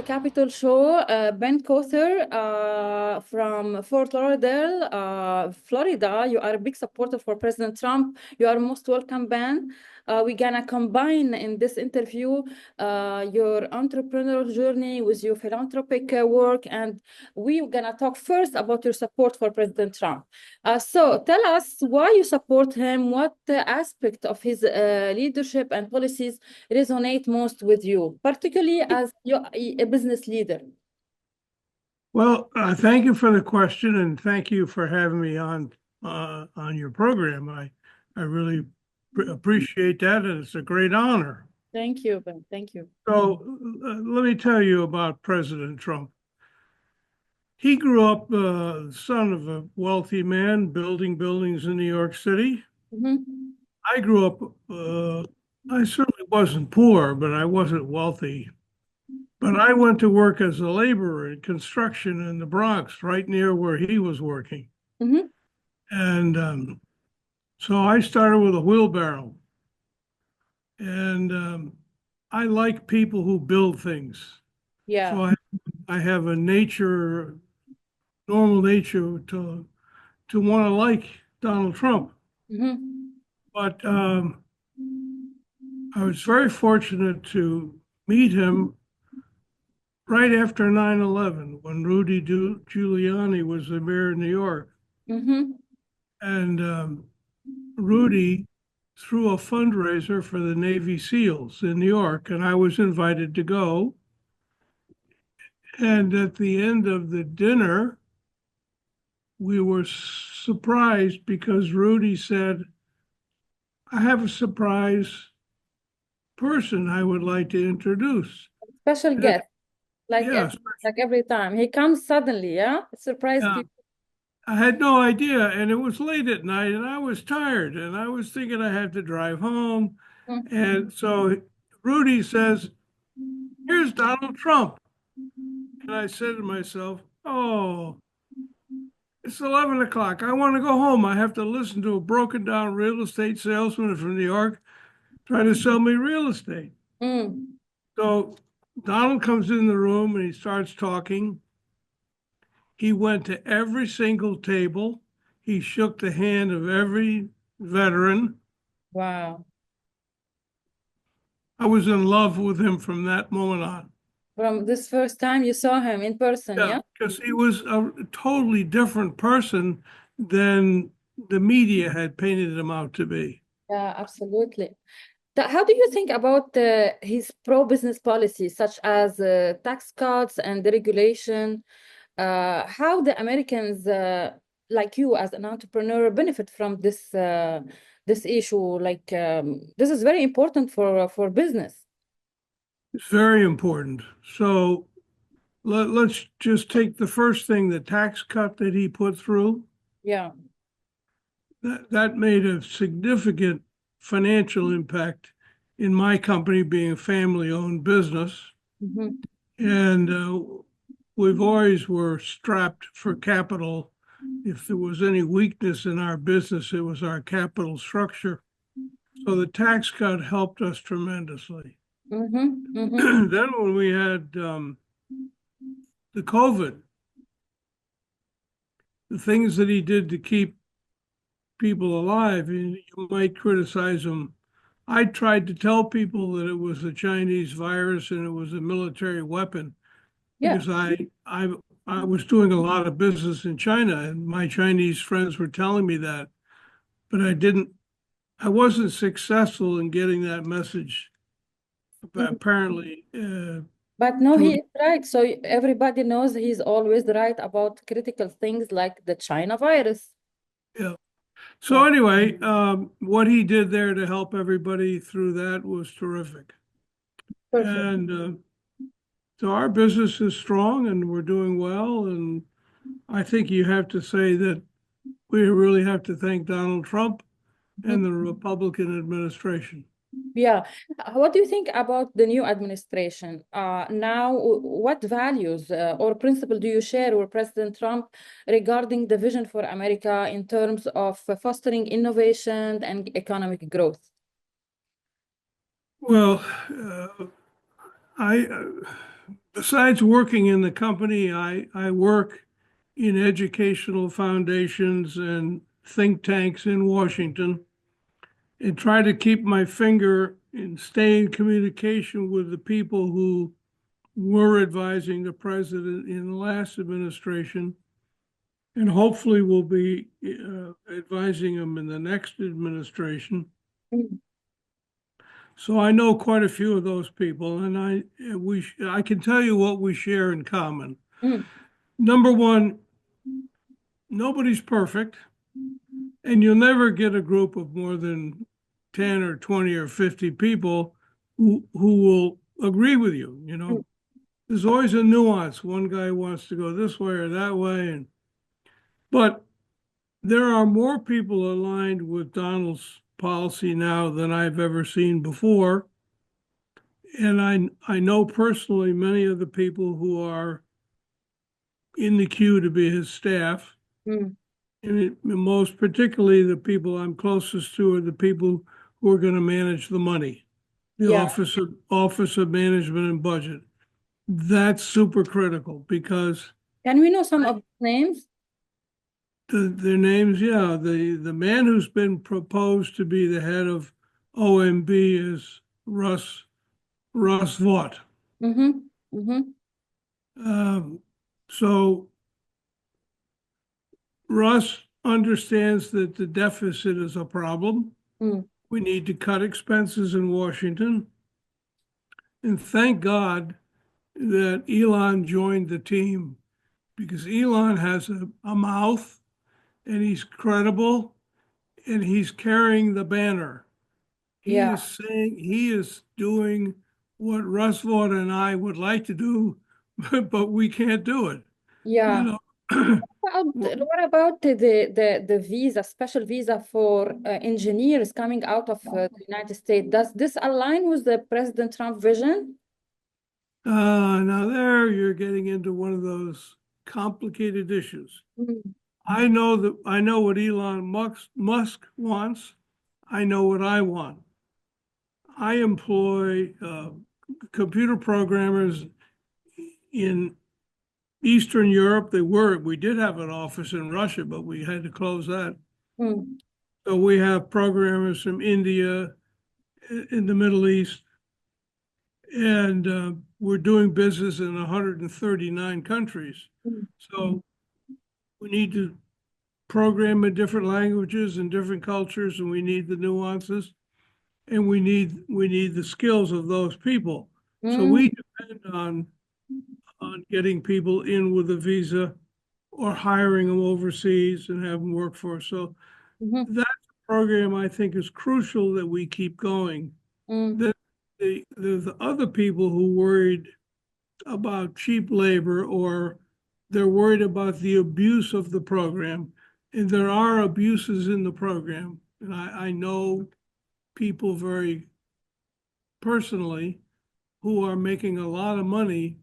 the Capitol show. Ben Koether from Fort Lauderdale, Florida. You are a big supporter for President Trump. You are most welcome, Ben. We're gonna combine in this interview your entrepreneurial journey with your philanthropic work, and we're gonna talk first about your support for President Trump. So tell us why you support him, what aspect of his leadership and policies resonate most with you, particularly as a business leader? Well, thank you for the question, and thank you for having me on your program. I really appreciate that, and it's a great honor. Thank you, Ben. Thank you. So let me tell you about President Trump. He grew up the son of a wealthy man building buildings in New York City. I grew up, I certainly wasn't poor, but I wasn't wealthy. But I went to work as a laborer in construction in the Bronx, right near where he was working. And so I started with a wheelbarrow. And I like people who build things. Yeah. So I have a normal nature to want to like Donald Trump. But I was very fortunate to meet him right after 9/11, when Rudy Giuliani was the mayor of New York. And Rudy threw a fundraiser for the Navy SEALs in New York, and I was invited to go. And at the end of the dinner, we were surprised because Rudy said, "I have a surprise person I would like to introduce." Special guest, like Yeah, like every time. He comes suddenly, yeah? Surprise yeah. people. I had no idea, and it was late at night, and I was tired, and I was thinking I had to drive home. And so Rudy says, "Here's Donald Trump." And I said to myself, "Oh, it's 11 o'clock. I want to go home. I have to listen to a broken down real estate salesman from New York try to sell me real estate." So Donald comes in the room and he starts talking. He went to every single table. He shook the hand of every veteran. Wow. I was in love with him from that moment on. From this first time you saw him in person, yeah? Because he was a totally different person than the media had painted him out to be. Yeah, absolutely. How do you think about his pro-business policies, such as tax cuts and deregulation? How the Americans, like you as an entrepreneur, benefit from this issue? Like this is very important for business. It's very important. So let's just take the first thing, the tax cut that he put through. Yeah. That made a significant financial impact in my company, being a family-owned business. And we've always were strapped for capital. If there was any weakness in our business, it was our capital structure. So the tax cut helped us tremendously. Then when we had the COVID, the things that he did to keep people alive, and you might criticize him. I tried to tell people that it was a Chinese virus and it was a military weapon, because I was doing a lot of business in China, and my Chinese friends were telling me that, but I wasn't successful in getting that message, apparently. But no, he is right. So everybody knows he's always right about critical things like the China virus. Yeah. So anyway, what he did there to help everybody through that was terrific. Perfect. And so our business is strong and we're doing well. And I think you have to say that we really have to thank Donald Trump and the Republican administration. Yeah. What do you think about the new administration? Now, what values or principle do you share with President Trump regarding the vision for America in terms of fostering innovation and economic growth? Well, Besides working in the company, I work in educational foundations and think tanks in Washington and try to keep my finger and stay in communication with the people who were advising the president in the last administration and hopefully will be advising him in the next administration. Mm, So I know quite a few of those people, and I can tell you what we share in common. mm, Number one, nobody's perfect, and you'll never get a group of more than 10 or 20 or 50 people who will agree with you. mm. There's always a nuance. One guy wants to go this way or that way, but there are more people aligned with Donald's policy now than I've ever seen before. And I know personally many of the people who are in the queue to be his staff. Mm. And most particularly the people I'm closest to are the people who are going to manage the money, the Yeah. Office of Management and Budget. That's super critical because Can we know some of the names? their names, yeah, the man who's been proposed to be the head of OMB is Russ Vought. Mm-hmm. Mm-hmm. So Russ understands that the deficit is a problem. Mm. We need to cut expenses in Washington. And thank God that Elon joined the team because Elon has a mouth and he's credible and he's carrying the banner. He Yeah. is saying he is doing what Russ Vought and I would like to do, but we can't do it. Yeah. You know, What about the visa, special visa for engineers coming out of the United States? Does this align with the President Trump vision? now there you're getting into one of those complicated issues. Mm. I know what Elon Musk wants. I know what I want. I employ computer programmers in Eastern Europe. We did have an office in Russia, but we had to close that. Mm. So we have programmers from India, in the Middle East, and we're doing business in 139 countries. Mm. So we need to program in different languages and different cultures, and we need the nuances, and we need the skills of those people. So Mm. we depend on getting people in with a visa or hiring them overseas and have them work for us. So Mhm. that program I think is crucial that we keep going. Mm. Then there's other people who worried about cheap labor or they're worried about the abuse of the program. And there are abuses in the program. And I know people very personally who are making a lot of money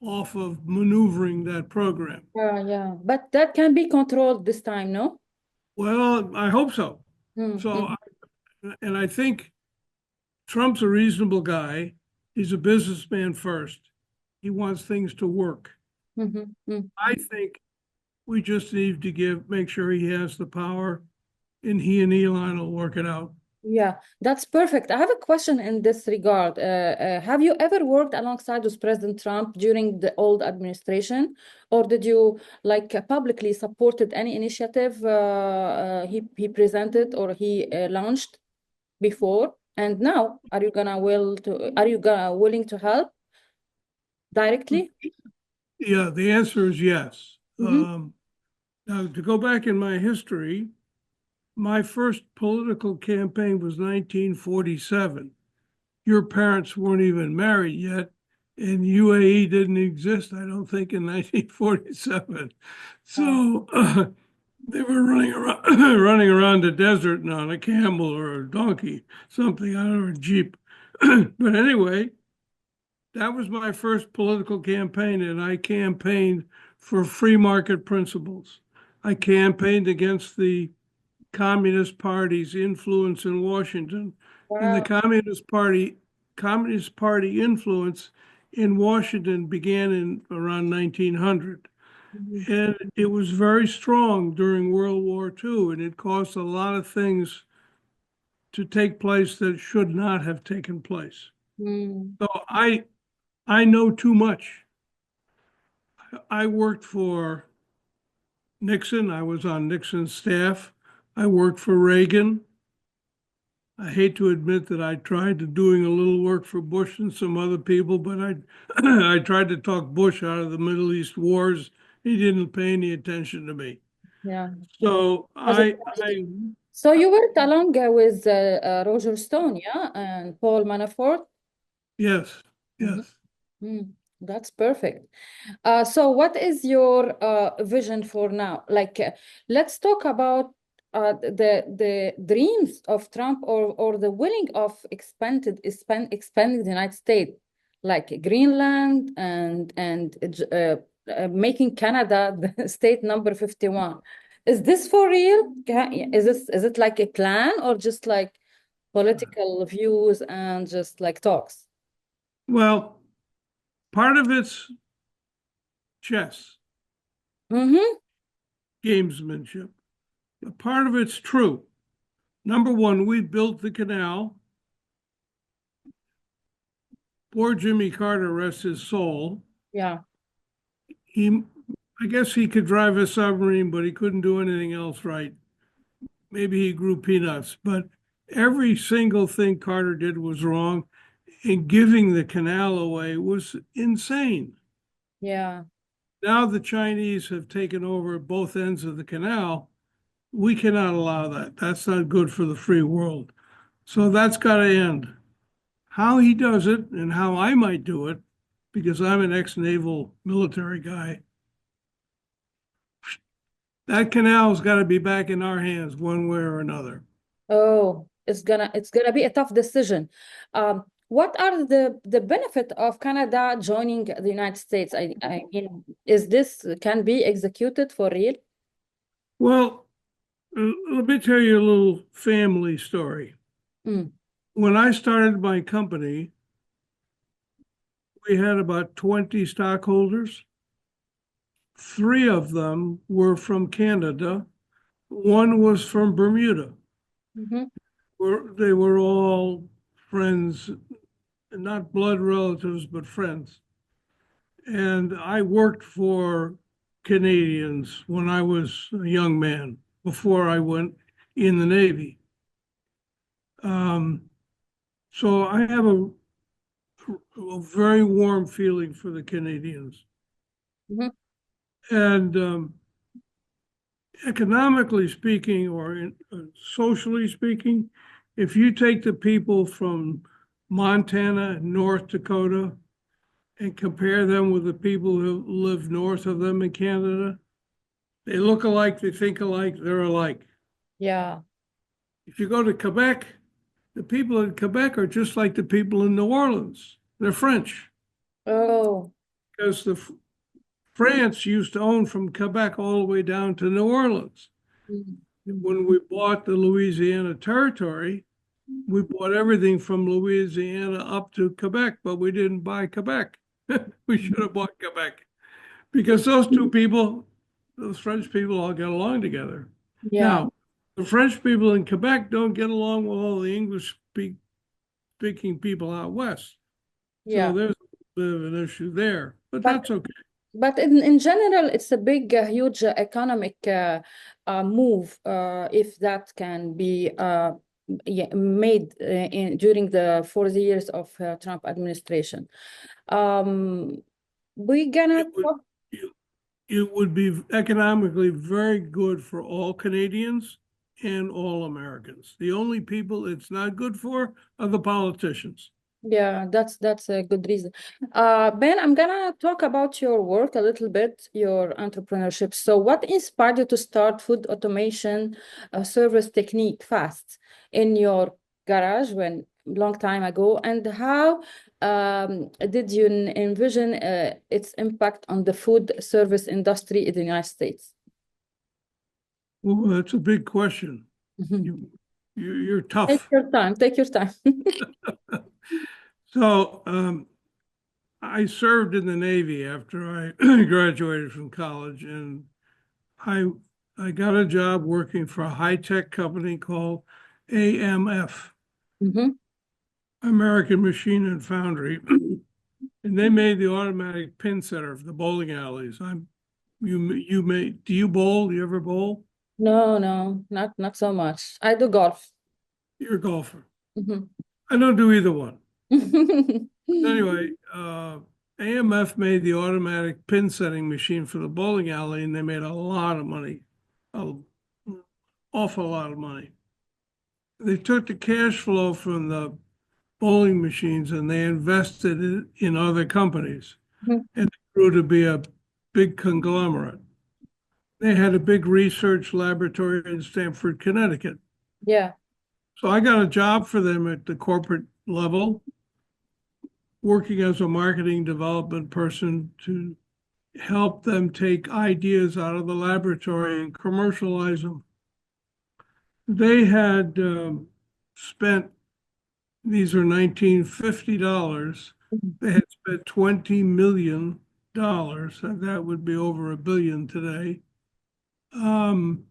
off of maneuvering that program. Yeah, yeah. But that can be controlled this time, no? Well, I hope so. Mm. So, Mm. and I think Trump's a reasonable guy. He's a businessman first. He wants things to work. Mhm. Mm. I think we just need to make sure he has the power and he and Elon will work it out. Yeah, that's perfect. I have a question in this regard. Have you ever worked alongside with President Trump during the old administration, or did you publicly supported any initiative he presented or he launched before? And now, are you gonna willing to help directly? Yeah, the answer is yes. Mm-hmm. Now, to go back in my history, my first political campaign was 1947. Your parents weren't even married yet, and UAE didn't exist, I don't think, in 1947. So they were running around, running around the desert and on a camel or a donkey, something, I don't know, a jeep. But anyway, that was my first political campaign, and I campaigned for free market principles. I campaigned against the Communist Party's influence in Washington, and the Wow. Communist Party influence in Washington began in around 1900. And it was very strong during World War II, and it caused a lot of things to take place that should not have taken place. Mm. So I know too much. I worked for Nixon. I was on Nixon's staff. I worked for Reagan. I hate to admit that I tried to doing a little work for Bush and some other people, but I I tried to talk Bush out of the Middle East wars. He didn't pay any attention to me. Yeah. So Was it I So you worked along with Roger Stone, yeah, and Paul Manafort? yes, Mhm. yes. That's perfect. So what is your vision for now? Like, let's talk about the dreams of Trump or the willing of expanding the United States, like Greenland and making Canada the state number 51. Is this for real? Is it like a plan or just like political views and just like talks? Well, part of it's chess, Mm-hmm. gamesmanship. Part of it's true. Number one, we built the canal. Poor Jimmy Carter, rest his soul. Yeah. He, I guess he could drive a submarine, but he couldn't do anything else right. Maybe he grew peanuts, but every single thing Carter did was wrong. And giving the canal away was insane. Yeah. Now the Chinese have taken over both ends of the canal. We cannot allow that. That's not good for the free world. So that's got to end. How he does it and how I might do it, because I'm an ex-naval military guy, that canal's got to be back in our hands one way or another. Oh, it's gonna be a tough decision. What are the benefit of Canada joining the United States? I mean, is this can be executed for real? Well, let me tell you a little family story. Mm. When I started my company, we had about 20 stockholders. Three of them were from Canada. One was from Bermuda. Mm-hmm. They were all friends, not blood relatives, but friends. And I worked for Canadians when I was a young man before I went in the Navy. Um, so I have a very warm feeling for the Canadians. Mm-hmm. And economically speaking, or socially speaking, if you take the people from Montana and North Dakota and compare them with the people who live north of them in Canada, they look alike, they think alike, they're alike. Yeah. If you go to Quebec, the people in Quebec are just like the people in New Orleans. They're French Oh. because France used to own from Quebec all the way down to New Orleans. When we bought the Louisiana Territory, we bought everything from Louisiana up to Quebec, but we didn't buy Quebec. We should have bought Quebec because those two people, those French people, all get along together. Yeah. Now, the French people in Quebec don't get along with all the English speaking people out west. So Yeah. there's a bit of an issue there, but But that's okay. But in general, it's a big, huge economic move if that can be yeah, made during the 4 years of Trump administration. Um, we're gonna It would talk. it would be economically very good for all Canadians and all Americans. The only people it's not good for are the politicians. Yeah, that's a good reason. Ben, I'm gonna talk about your work a little bit, your entrepreneurship. So, what inspired you to start food automation service technique fast in your garage when long time ago, and how did you envision its impact on the food service industry in the United States? Well, that's a big question. Mhm. You, you're Take tough. your time. Take your time. So I served in the Navy after I graduated from college, and I I got a job working for a high-tech company called AMF, Mm-hmm. American Machine and Foundry, and they made the automatic pin setter for the bowling alleys. You may do you bowl? Do you ever bowl? No, no, not so much. I do golf. You're a golfer. Mhm. I don't do either one. Anyway, AMF made the automatic pin setting machine for the bowling alley, and they made a lot of money, an awful lot of money. They took the cash flow from the bowling machines and they invested it in other companies, and it grew to be a big conglomerate. They had a big research laboratory in Stamford, Connecticut. Yeah. So I got a job for them at the corporate level, working as a marketing development person to help them take ideas out of the laboratory and commercialize them. They had spent, these are $1950, they had spent $20 million, and that would be over $1 billion today, on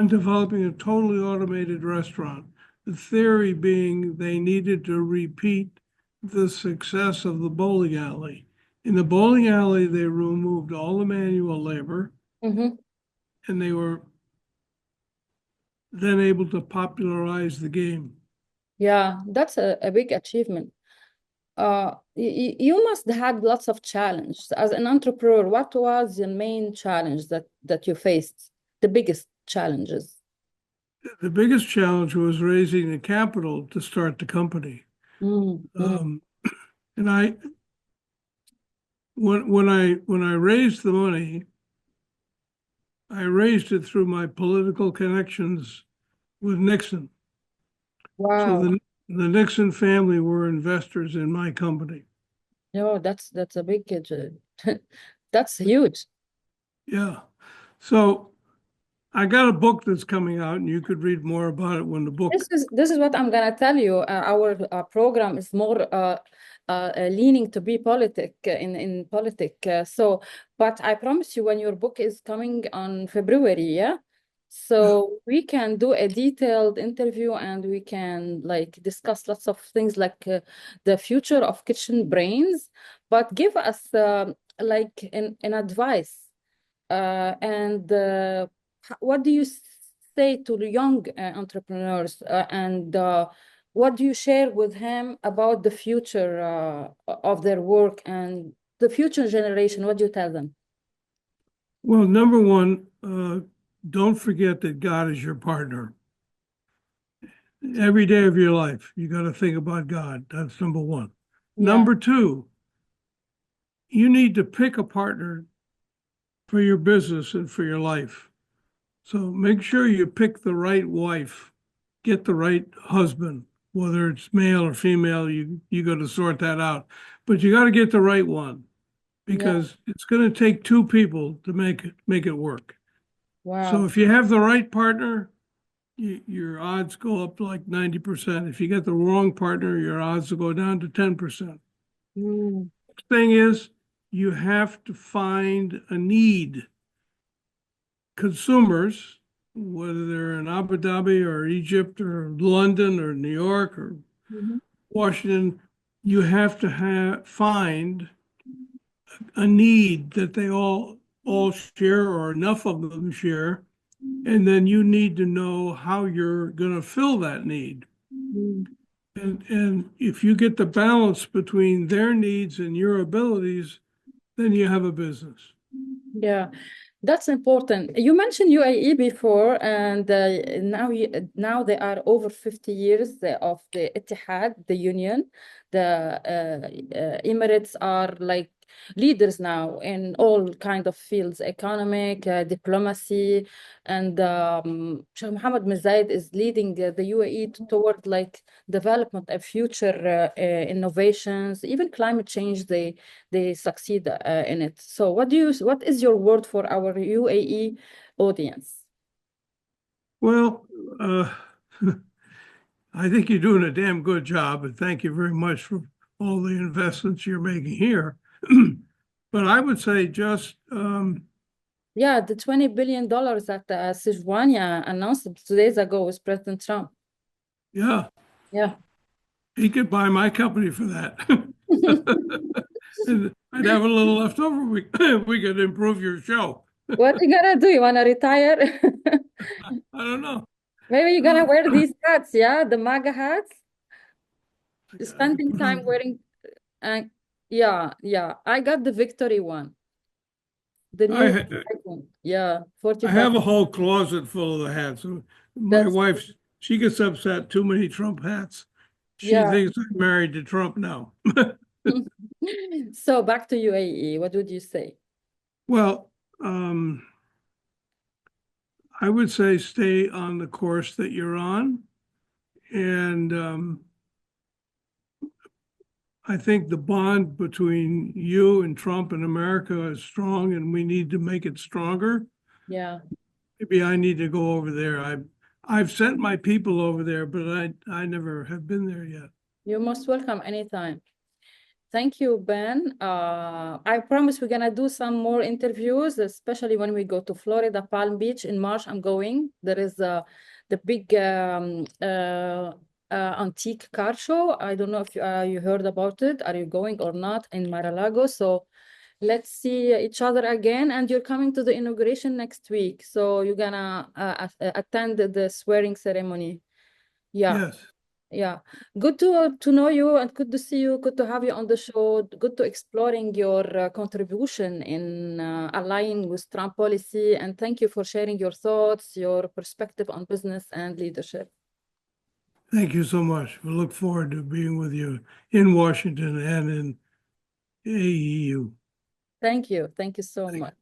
developing a totally automated restaurant. The theory being they needed to repeat the success of the bowling alley. In the bowling alley, they removed all the manual labor, Mm-hmm. and they were then able to popularize the game. Yeah, that's a big achievement. You must have lots of challenges as an entrepreneur. What was the main challenge that you faced? The biggest challenges? The biggest challenge was raising the capital to start the company. Mm-hmm. Um, and I, when I raised the money, I raised it through my political connections with Nixon. So Wow. the Nixon family were investors in my company. No, that's a big that's huge. Yeah. So I got a book that's coming out, and you could read more about it when the book. This is what I'm gonna tell you. Our program is more leaning to be in politic. But I promise you, when your book is coming on February, yeah. Yeah. So we can do a detailed interview and we can like discuss lots of things like the future of kitchen brains. But give us like an advice and what do you say to the young entrepreneurs and what do you share with him about the future of their work and the future generation? What do you tell them? Well, number one, don't forget that God is your partner. Every day of your life, you got to think about God. That's number one. Yeah, Number two, you need to pick a partner for your business and for your life. So make sure you pick the right wife, get the right husband, whether it's male or female, you got to sort that out. But you got to get the right one yeah, because it's going to take two people to make it work. So wow. if you have the right partner, your odds go up to like 90%. If you get the wrong partner, your odds will go down to 10%. Mm, Thing is, you have to find a need. Consumers, whether they're in Abu Dhabi or Egypt or London or New York or mhm, Washington, you have to find a need that they all share or enough of them share, and then you need to know how you're going to fill that need. mm. And if you get the balance between their needs and your abilities, then you have a business. Yeah, that's important. You mentioned UAE before, and now they are over 50 years of the Ittihad, the union. The Emirates are like leaders now in all kind of fields, economic, diplomacy, and Sheikh Mohammed bin Zayed is leading the UAE toward like development and future innovations, even climate change. They succeed in it. So what is your word for our UAE audience? Well, uh, I think you're doing a damn good job, and thank you very much for all the investments you're making here. But I would say just, Yeah, the $20 billion that Sijwania announced 2 days ago with President Trump. yeah, Yeah. he could buy my company for that. And I'd have a little left over. We could improve your show. What you gonna do? You wanna retire? I don't know. Maybe you're gonna wear these hats, yeah? The MAGA hats? I Spending put time on, wearing, yeah, yeah. I got the victory one. The new I, icon. Yeah, I 45. have a whole closet full of the hats. My That's, wife, she gets upset, too many Trump hats. She yeah. thinks I'm married to Trump now. So back to UAE, what would you say? Well, I would say stay on the course that you're on. And I think the bond between you and Trump and America is strong, and we need to make it stronger. Yeah, Maybe I need to go over there. I've sent my people over there, but I never have been there yet. you're most welcome anytime. Thank you, Ben. I promise we're gonna do some more interviews, especially when we go to Florida, Palm Beach in March. I'm going. There is the big antique car show. I don't know if you heard about it. Are you going or not in Mar-a-Lago? So let's see each other again. And you're coming to the inauguration next week. So you're gonna attend the swearing ceremony. Yeah. Yes. Yeah, good to know you and good to see you. Good to have you on the show. Good to exploring your contribution in aligning with Trump policy. And thank you for sharing your thoughts, your perspective on business and leadership. Thank you so much. We look forward to being with you in Washington and in AEU. Thank you. Thank you so much.